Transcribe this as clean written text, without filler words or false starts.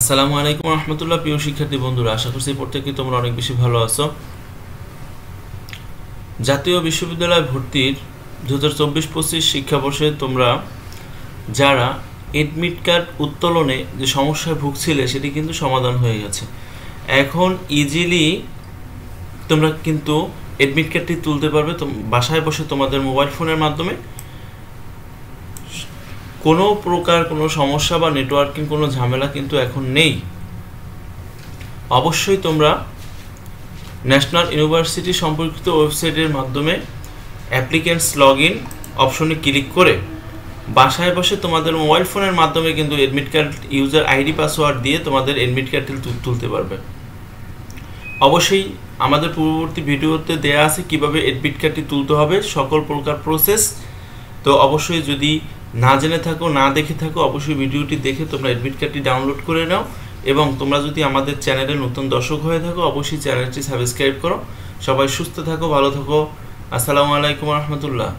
আসসালামু আলাইকুম রহমতুল্লাহ। প্রিয় শিক্ষার্থী বন্ধুরা, আশা করছি প্রত্যেকেই তোমরা অনেক বেশি ভালো আছো। জাতীয় বিশ্ববিদ্যালয় ভর্তির 2024-25 শিক্ষাবর্ষে তোমরা যারা এডমিট কার্ড উত্তোলনে যে সমস্যায় ভুগছিলে সেটি কিন্তু সমাধান হয়ে গেছে। এখন ইজিলি তোমরা কিন্তু এডমিট কার্ডটি তুলতে পারবে বাসায় বসে তোমাদের মোবাইল ফোনের মাধ্যমে। কোনো প্রকার কোনো সমস্যা বা নেটওয়ার্কিং কোনো ঝামেলা কিন্তু এখন নেই। অবশ্যই তোমরা ন্যাশনাল ইউনিভার্সিটি সম্পর্কিত ওয়েবসাইটের মাধ্যমে অ্যাপ্লিক্যান্টস লগ ইন অপশনে ক্লিক করে বাসায় বসে তোমাদের মোবাইল ফোনের মাধ্যমে কিন্তু admit card user ID password দিয়ে তোমাদের এডমিট কার্ডটি তুলতে পারবে। অবশ্যই আমাদের পূর্ববর্তী ভিডিওতে দেয়া আছে কিভাবে এডমিট কার্ডটি তুলতে হবে, সকল প্রকার প্রসেস। তো অবশ্যই যদি না জেনে থাকো, না দেখে থাকো, অবশ্যই ভিডিওটি দেখে তোমরা এডমিট কার্ডটি ডাউনলোড করে নাও। এবং তোমরা যদি আমাদের চ্যানেলে নতুন দর্শক হয়ে থাকো, অবশ্যই চ্যানেলটি সাবস্ক্রাইব করো। সবাই সুস্থ থাকো, ভালো থাকো। আসসালামু আলাইকুম রহমতুল্লাহ।